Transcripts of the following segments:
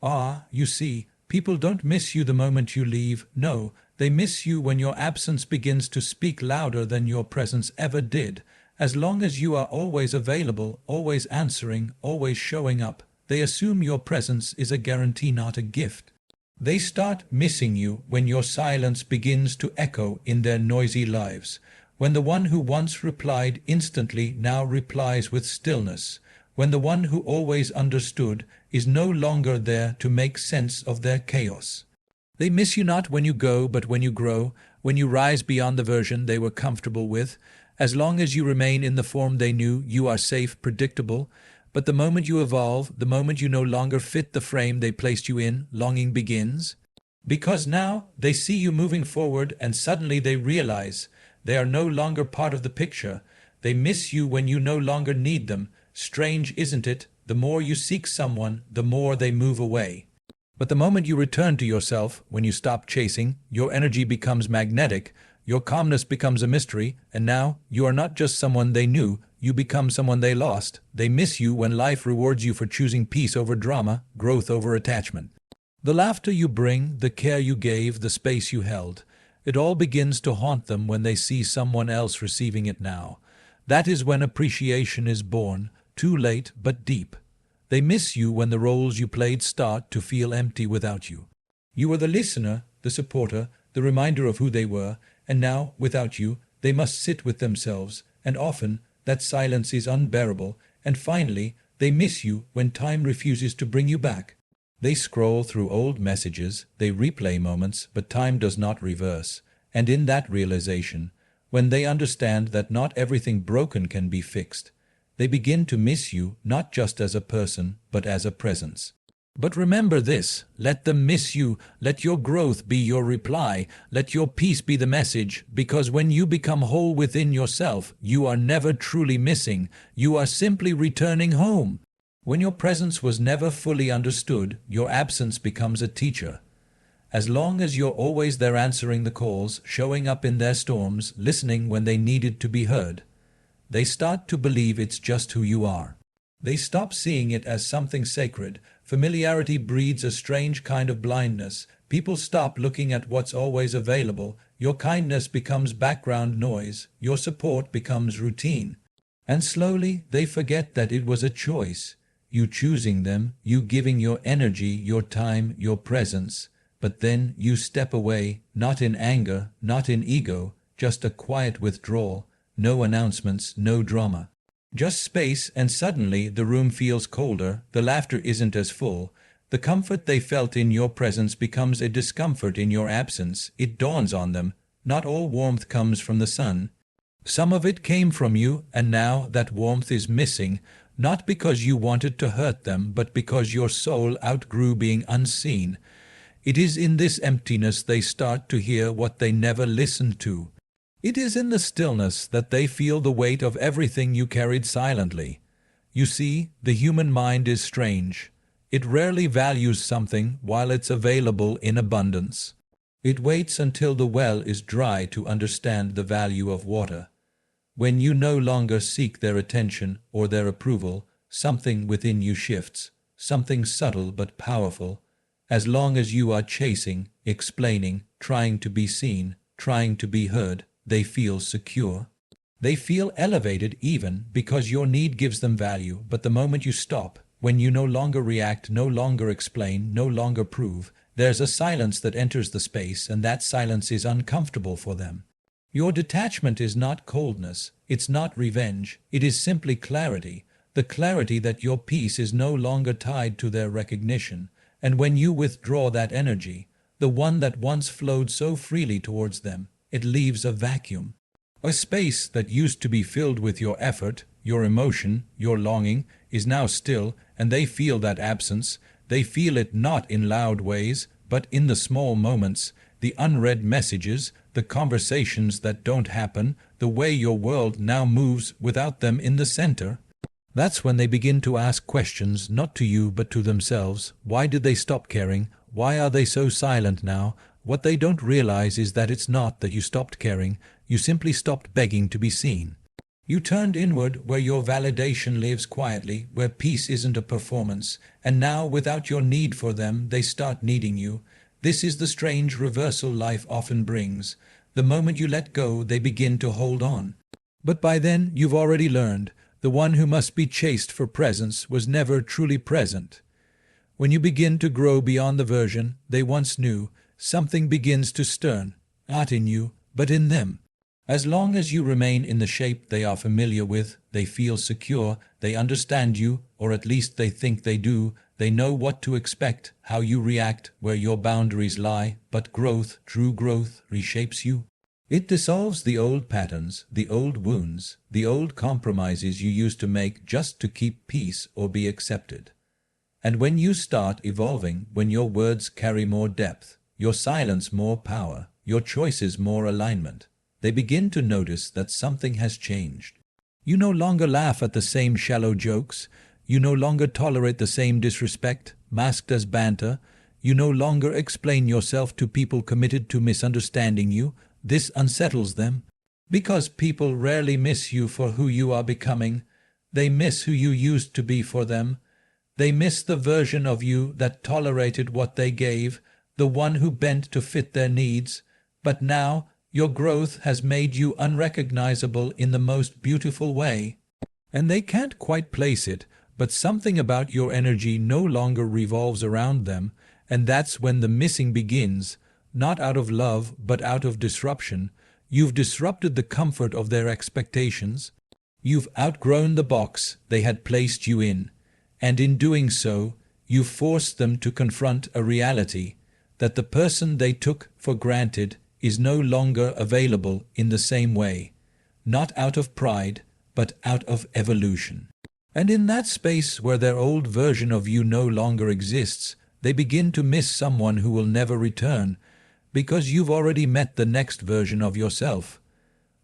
Ah, you see, people don't miss you the moment you leave. No, they miss you when your absence begins to speak louder than your presence ever did. As long as you are always available, always answering, always showing up, they assume your presence is a guarantee, not a gift. They start missing you when your silence begins to echo in their noisy lives, when the one who once replied instantly now replies with stillness, when the one who always understood is no longer there to make sense of their chaos. They miss you not when you go, but when you grow, when you rise beyond the version they were comfortable with. As long as you remain in the form they knew, you are safe, predictable. But the moment you evolve, the moment you no longer fit the frame they placed you in, longing begins. Because now they see you moving forward, and suddenly they realize they are no longer part of the picture. They miss you when you no longer need them. Strange, isn't it? The more you seek someone, the more they move away. But the moment you return to yourself, when you stop chasing, your energy becomes magnetic, your calmness becomes a mystery, and now you are not just someone they knew, you become someone they lost. They miss you when life rewards you for choosing peace over drama, growth over attachment. The laughter you bring, the care you gave, the space you held, it all begins to haunt them when they see someone else receiving it now. That is when appreciation is born, too late but deep. They miss you when the roles you played start to feel empty without you. You were the listener, the supporter, the reminder of who they were, and now, without you, they must sit with themselves, and often that silence is unbearable, and finally, they miss you when time refuses to bring you back. They scroll through old messages, they replay moments, but time does not reverse, and in that realization, when they understand that not everything broken can be fixed, they begin to miss you not just as a person, but as a presence. But remember this, let them miss you, let your growth be your reply, let your peace be the message, because when you become whole within yourself, you are never truly missing, you are simply returning home. When your presence was never fully understood, your absence becomes a teacher. As long as you're always there answering the calls, showing up in their storms, listening when they needed to be heard, they start to believe it's just who you are. They stop seeing it as something sacred. Familiarity breeds a strange kind of blindness. People stop looking at what's always available. Your kindness becomes background noise. Your support becomes routine. And slowly they forget that it was a choice. You choosing them, you giving your energy, your time, your presence. But then you step away, not in anger, not in ego, just a quiet withdrawal. No announcements, no drama. Just space, and suddenly the room feels colder, the laughter isn't as full. The comfort they felt in your presence becomes a discomfort in your absence. It dawns on them, not all warmth comes from the sun. Some of it came from you, and now that warmth is missing, not because you wanted to hurt them, but because your soul outgrew being unseen. It is in this emptiness they start to hear what they never listened to. It is in the stillness that they feel the weight of everything you carried silently. You see, the human mind is strange. It rarely values something while it's available in abundance. It waits until the well is dry to understand the value of water. When you no longer seek their attention or their approval, something within you shifts, something subtle but powerful. As long as you are chasing, explaining, trying to be seen, trying to be heard, they feel secure. They feel elevated even because your need gives them value, but the moment you stop, when you no longer react, no longer explain, no longer prove, there's a silence that enters the space, and that silence is uncomfortable for them. Your detachment is not coldness, it's not revenge, it is simply clarity, the clarity that your peace is no longer tied to their recognition, and when you withdraw that energy, the one that once flowed so freely towards them, it leaves a vacuum. A space that used to be filled with your effort, your emotion, your longing, is now still, and they feel that absence. They feel it not in loud ways, but in the small moments, the unread messages, the conversations that don't happen, the way your world now moves without them in the center. That's when they begin to ask questions, not to you but to themselves. Why did they stop caring? Why are they so silent now? What they don't realize is that it's not that you stopped caring, you simply stopped begging to be seen. You turned inward where your validation lives quietly, where peace isn't a performance, and now, without your need for them, they start needing you. This is the strange reversal life often brings. The moment you let go, they begin to hold on. But by then, you've already learned, the one who must be chased for presence was never truly present. When you begin to grow beyond the version they once knew, something begins to stir, not in you, but in them. As long as you remain in the shape they are familiar with, they feel secure, they understand you, or at least they think they do, they know what to expect, how you react, where your boundaries lie, but growth, true growth, reshapes you. It dissolves the old patterns, the old wounds, the old compromises you used to make just to keep peace or be accepted. And when you start evolving, when your words carry more depth, your silence more power, your choices more alignment, they begin to notice that something has changed. You no longer laugh at the same shallow jokes. You no longer tolerate the same disrespect, masked as banter. You no longer explain yourself to people committed to misunderstanding you. This unsettles them. Because people rarely miss you for who you are becoming. They miss who you used to be for them. They miss the version of you that tolerated what they gave, the one who bent to fit their needs. But now, your growth has made you unrecognizable in the most beautiful way. And they can't quite place it, but something about your energy no longer revolves around them, and that's when the missing begins, not out of love, but out of disruption. You've disrupted the comfort of their expectations. You've outgrown the box they had placed you in, and in doing so, you've forced them to confront a reality that the person they took for granted is no longer available in the same way, not out of pride, but out of evolution. And in that space where their old version of you no longer exists, they begin to miss someone who will never return, because you've already met the next version of yourself.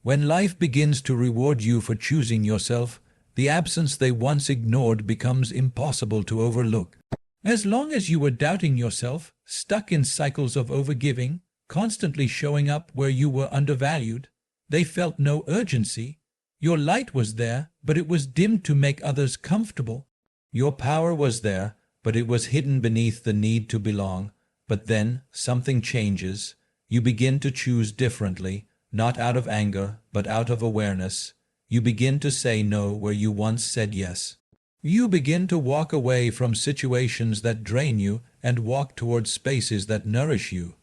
When life begins to reward you for choosing yourself, the absence they once ignored becomes impossible to overlook. As long as you were doubting yourself, stuck in cycles of overgiving, constantly showing up where you were undervalued, they felt no urgency. Your light was there, but it was dimmed to make others comfortable. Your power was there, but it was hidden beneath the need to belong. But then something changes. You begin to choose differently, not out of anger, but out of awareness. You begin to say no where you once said yes. You begin to walk away from situations that drain you and walk towards spaces that nourish you.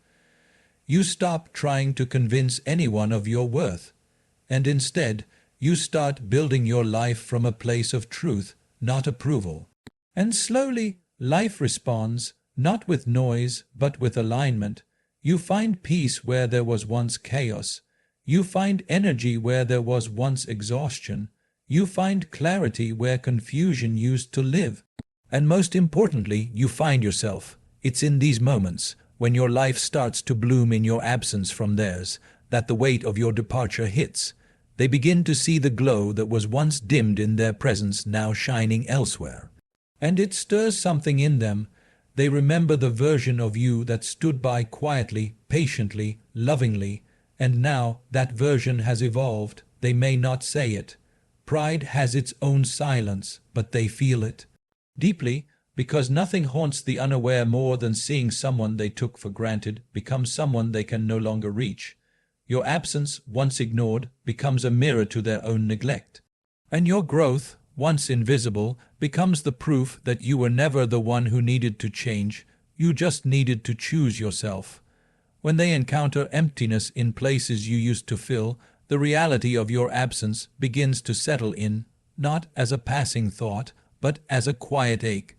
You stop trying to convince anyone of your worth, and instead, you start building your life from a place of truth, not approval. And slowly, life responds, not with noise, but with alignment. You find peace where there was once chaos. You find energy where there was once exhaustion. You find clarity where confusion used to live. And most importantly, you find yourself. It's in these moments, when your life starts to bloom in your absence from theirs, that the weight of your departure hits. They begin to see the glow that was once dimmed in their presence now shining elsewhere. And it stirs something in them. They remember the version of you that stood by quietly, patiently, lovingly, and now that version has evolved. They may not say it. Pride has its own silence, but they feel it deeply, because nothing haunts the unaware more than seeing someone they took for granted become someone they can no longer reach. Your absence, once ignored, becomes a mirror to their own neglect. And your growth, once invisible, becomes the proof that you were never the one who needed to change. You just needed to choose yourself. When they encounter emptiness in places you used to fill, the reality of your absence begins to settle in, not as a passing thought, but as a quiet ache.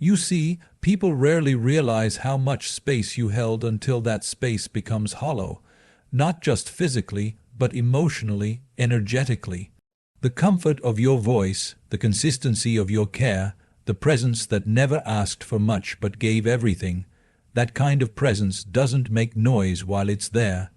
You see, people rarely realize how much space you held until that space becomes hollow, not just physically, but emotionally, energetically. The comfort of your voice, the consistency of your care, the presence that never asked for much but gave everything, that kind of presence doesn't make noise while it's there.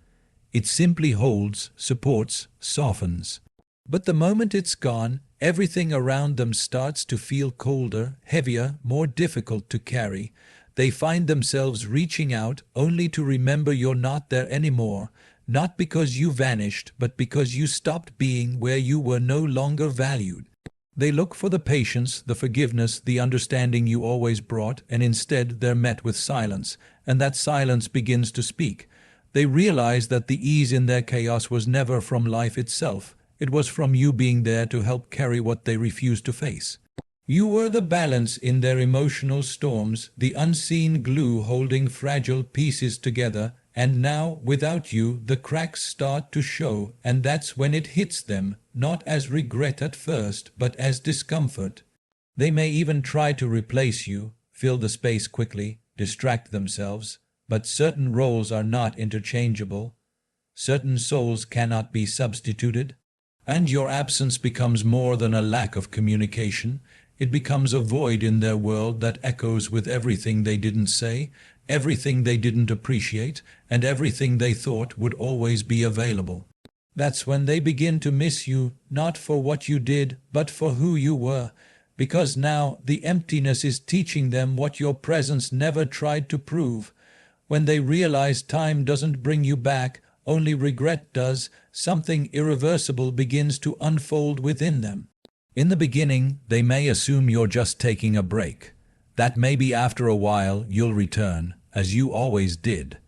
It simply holds, supports, softens. But the moment it's gone, everything around them starts to feel colder, heavier, more difficult to carry. They find themselves reaching out only to remember you're not there anymore. not because you vanished, but because you stopped being where you were no longer valued. They look for the patience, the forgiveness, the understanding you always brought, and instead they're met with silence, and that silence begins to speak. They realize that the ease in their chaos was never from life itself. It was from you being there to help carry what they refused to face. You were the balance in their emotional storms, the unseen glue holding fragile pieces together, and now, without you, the cracks start to show, and that's when it hits them, not as regret at first, but as discomfort. They may even try to replace you, fill the space quickly, distract themselves, but certain roles are not interchangeable. Certain souls cannot be substituted, and your absence becomes more than a lack of communication. It becomes a void in their world that echoes with everything they didn't say, everything they didn't appreciate, and everything they thought would always be available. That's when they begin to miss you, not for what you did, but for who you were, because now the emptiness is teaching them what your presence never tried to prove. When they realize time doesn't bring you back, only regret does, something irreversible begins to unfold within them. In the beginning, they may assume you're just taking a break. That maybe after a while you'll return, as you always did.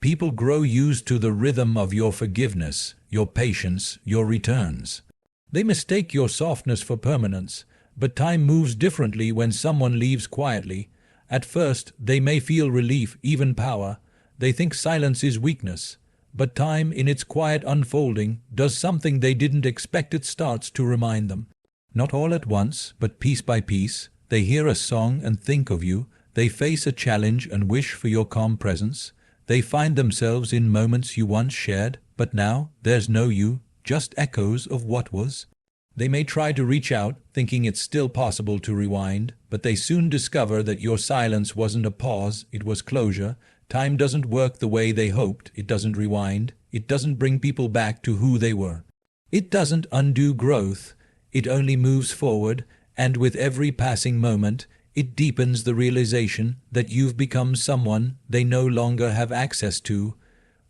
People grow used to the rhythm of your forgiveness, your patience, your returns. They mistake your softness for permanence, but time moves differently when someone leaves quietly. At first, they may feel relief, even power. They think silence is weakness. But time, in its quiet unfolding, does something they didn't expect. It starts to remind them. Not all at once, but piece by piece, they hear a song and think of you. They face a challenge and wish for your calm presence. They find themselves in moments you once shared, but now there's no you, just echoes of what was. They may try to reach out, thinking it's still possible to rewind, but they soon discover that your silence wasn't a pause, it was closure. Time doesn't work the way they hoped. It doesn't rewind. It doesn't bring people back to who they were. It doesn't undo growth. It only moves forward, and with every passing moment, it deepens the realization that you've become someone they no longer have access to.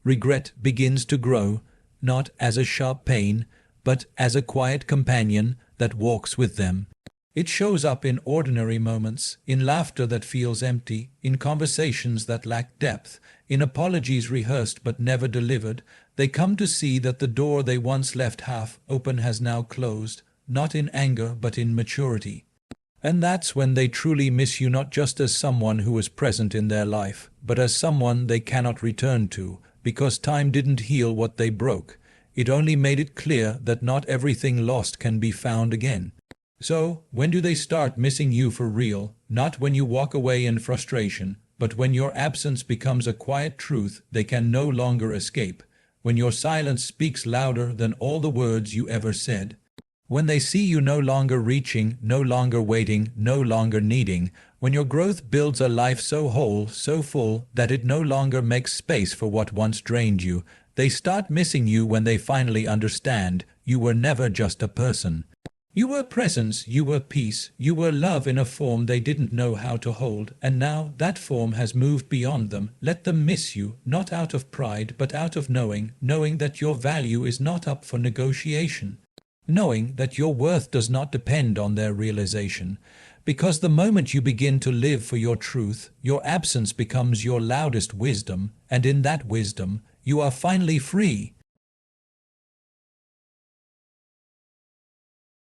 Regret begins to grow, not as a sharp pain, but as a quiet companion that walks with them. It shows up in ordinary moments, in laughter that feels empty, in conversations that lack depth, in apologies rehearsed but never delivered. They come to see that the door they once left half open has now closed, not in anger but in maturity. And that's when they truly miss you, not just as someone who was present in their life, but as someone they cannot return to, because time didn't heal what they broke. It only made it clear that not everything lost can be found again. So, when do they start missing you for real? Not when you walk away in frustration, but when your absence becomes a quiet truth they can no longer escape, when your silence speaks louder than all the words you ever said. When they see you no longer reaching, no longer waiting, no longer needing, when your growth builds a life so whole, so full, that it no longer makes space for what once drained you, they start missing you when they finally understand you were never just a person. You were presence, you were peace, you were love in a form they didn't know how to hold, and now that form has moved beyond them. Let them miss you, not out of pride, but out of knowing that your value is not up for negotiation. Knowing that your worth does not depend on their realization, because the moment you begin to live for your truth, your absence becomes your loudest wisdom, and in that wisdom, you are finally free.